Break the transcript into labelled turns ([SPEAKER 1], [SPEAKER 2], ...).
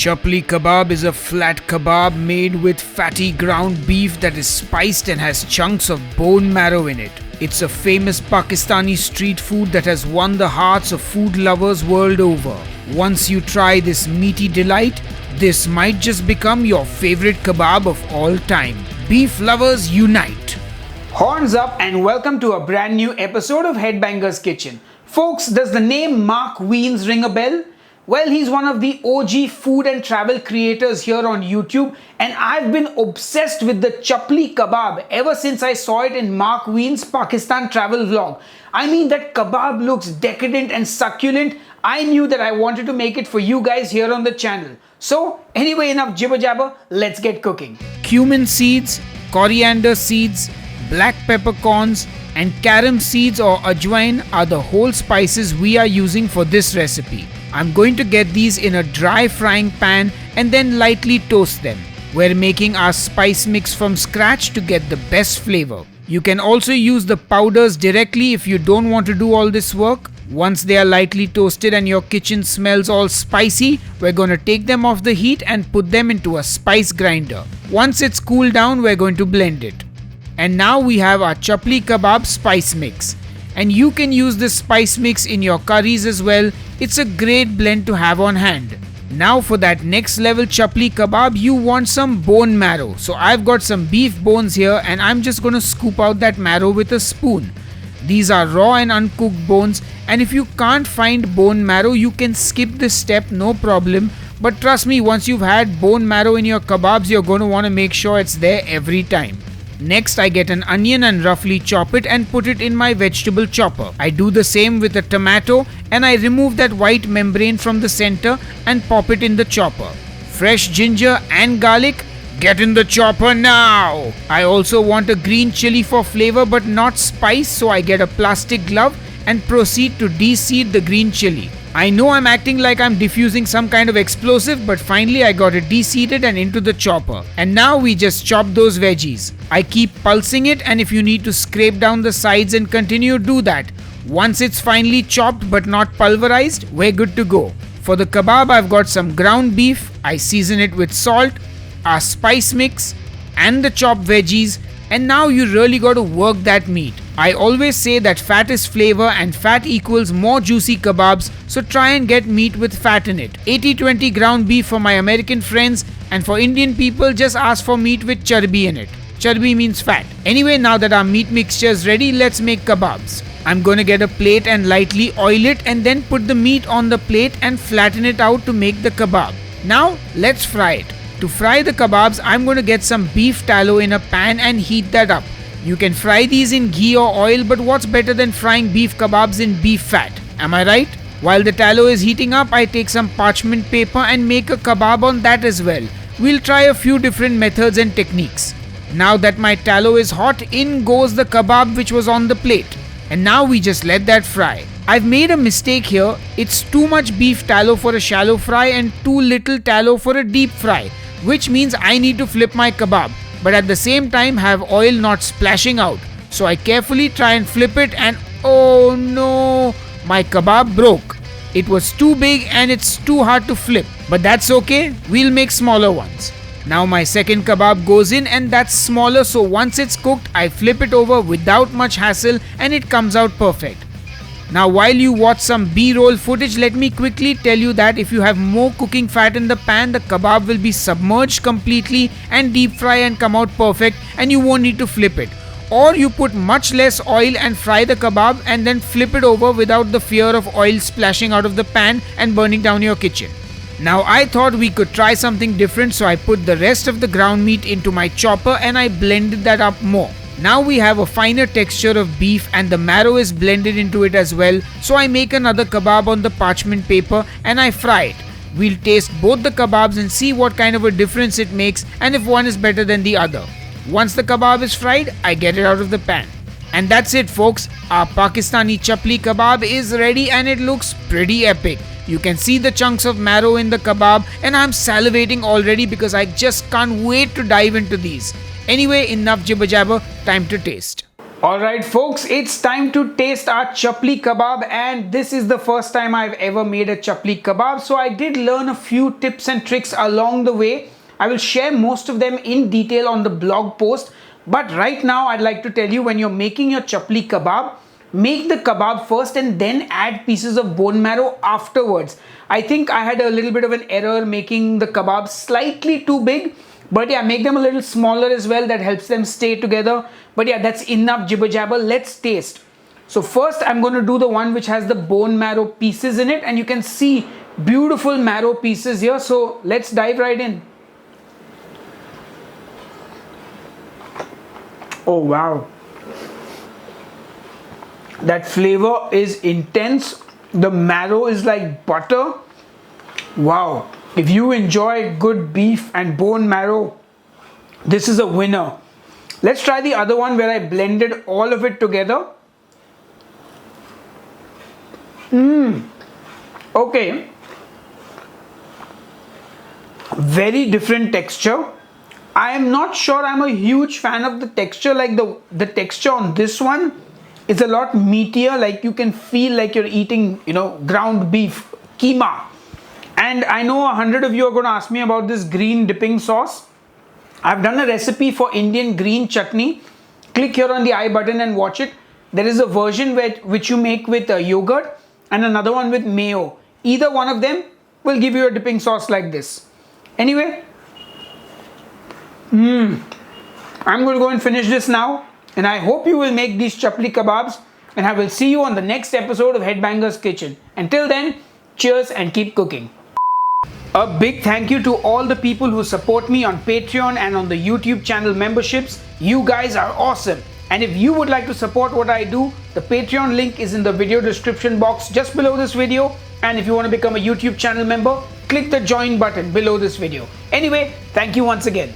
[SPEAKER 1] Chapli kebab is a flat kebab made with fatty ground beef that is spiced and has chunks of bone marrow in it. It's a famous Pakistani street food that has won the hearts of food lovers world over. Once you try this meaty delight, this might just become your favorite kebab of all time. Beef lovers unite!
[SPEAKER 2] Horns up and welcome to a brand new episode of Headbanger's Kitchen. Folks, does the name Mark Wiens ring a bell? Well, he's one of the OG food and travel creators here on YouTube, and I've been obsessed with the Chapli kebab ever since I saw it in Mark Wiens' Pakistan travel vlog. I mean, that kebab looks decadent and succulent. I knew that I wanted to make it for you guys here on the channel. So, anyway, enough jibber jabber, let's get cooking.
[SPEAKER 1] Cumin seeds, coriander seeds, black peppercorns, and Carrom seeds or ajwain are the whole spices we are using for this recipe. I'm going to get these in a dry frying pan and then lightly toast them. We're making our spice mix from scratch to get the best flavor. You can also use the powders directly if you don't want to do all this work. Once they are lightly toasted and your kitchen smells all spicy, we're going to take them off the heat and put them into a spice grinder. Once it's cooled down, we're going to blend it. And now we have our Chapli kebab spice mix. And you can use this spice mix in your curries as well. It's a great blend to have on hand. Now for that next level Chapli kebab, you want some bone marrow. So I've got some beef bones here and I'm just going to scoop out that marrow with a spoon. These are raw and uncooked bones, and if you can't find bone marrow, you can skip this step, no problem. But trust me, once you've had bone marrow in your kebabs, you're going to want to make sure it's there every time. Next, I get an onion and roughly chop it and put it in my vegetable chopper. I do the same with a tomato and I remove that white membrane from the center and pop it in the chopper. Fresh ginger and garlic, get in the chopper now! I also want a green chilli for flavor but not spice, so I get a plastic glove and proceed to deseed the green chilli. I know I'm acting like I'm diffusing some kind of explosive, but finally I got it deseeded and into the chopper. And now we just chop those veggies. I keep pulsing it, and if you need to scrape down the sides and continue, do that. Once it's finely chopped but not pulverized, we're good to go. For the kebab, I've got some ground beef. I season it with salt, our spice mix, and the chopped veggies. And now you really got to work that meat. I always say that fat is flavor and fat equals more juicy kebabs, so try and get meat with fat in it. 80-20 ground beef for my American friends, and for Indian people just ask for meat with charbi in it. Charbi means fat. Anyway, now that our meat mixture is ready, let's make kebabs. I'm gonna get a plate and lightly oil it and then put the meat on the plate and flatten it out to make the kebab. Now let's fry it. To fry the kebabs, I'm going to get some beef tallow in a pan and heat that up. You can fry these in ghee or oil, but what's better than frying beef kebabs in beef fat? Am I right? While the tallow is heating up, I take some parchment paper and make a kebab on that as well. We'll try a few different methods and techniques. Now that my tallow is hot, in goes the kebab which was on the plate. And now we just let that fry. I've made a mistake here. It's too much beef tallow for a shallow fry and too little tallow for a deep fry, which means I need to flip my kebab, but at the same time have oil not splashing out. So I carefully try and flip it and oh no, my kebab broke. It was too big and it's too hard to flip, but that's okay, we'll make smaller ones. Now my second kebab goes in and that's smaller, so once it's cooked, I flip it over without much hassle and it comes out perfect. Now while you watch some B-roll footage, let me quickly tell you that if you have more cooking fat in the pan, the kebab will be submerged completely and deep fry and come out perfect and you won't need to flip it. Or you put much less oil and fry the kebab and then flip it over without the fear of oil splashing out of the pan and burning down your kitchen. Now I thought we could try something different, so I put the rest of the ground meat into my chopper and I blended that up more. Now we have a finer texture of beef and the marrow is blended into it as well, so I make another kebab on the parchment paper and I fry it. We'll taste both the kebabs and see what kind of a difference it makes and if one is better than the other. Once the kebab is fried, I get it out of the pan. And that's it folks, our Pakistani Chapli Kebab is ready and it looks pretty epic. You can see the chunks of marrow in the kebab and I'm salivating already because I just can't wait to dive into these. Anyway, enough jibber jabber, time to taste.
[SPEAKER 2] Alright folks, it's time to taste our chapli kebab, and this is the first time I've ever made a chapli kebab. So I did learn a few tips and tricks along the way. I will share most of them in detail on the blog post. But right now I'd like to tell you, when you're making your chapli kebab, make the kebab first and then add pieces of bone marrow afterwards. I think I had a little bit of an error making the kebab slightly too big. But yeah, make them a little smaller as well. That helps them stay together. But yeah, that's enough jibber jabber. Let's taste. So first I'm going to do the one which has the bone marrow pieces in it. And you can see beautiful marrow pieces here. So let's dive right in. Oh wow. That flavor is intense. The marrow is like butter. Wow. If you enjoy good beef and bone marrow, this is a winner. Let's try the other one where I blended all of it together. Okay. Very different texture. I am not sure I'm a huge fan of the texture. Like the texture on this one is a lot meatier. Like you can feel like you're eating, ground beef, keema. And I know 100 of you are going to ask me about this green dipping sauce. I've done a recipe for Indian green chutney. Click here on the I button and watch it. There is a version which you make with yogurt and another one with mayo. Either one of them will give you a dipping sauce like this. Anyway, I'm going to go and finish this now. And I hope you will make these chapli kebabs. And I will see you on the next episode of Headbangers Kitchen. Until then, cheers and keep cooking. A big thank you to all the people who support me on Patreon and on the YouTube channel memberships. You guys are awesome. And if you would like to support what I do, the Patreon link is in the video description box just below this video. And if you want to become a YouTube channel member, click the join button below this video. Anyway, thank you once again.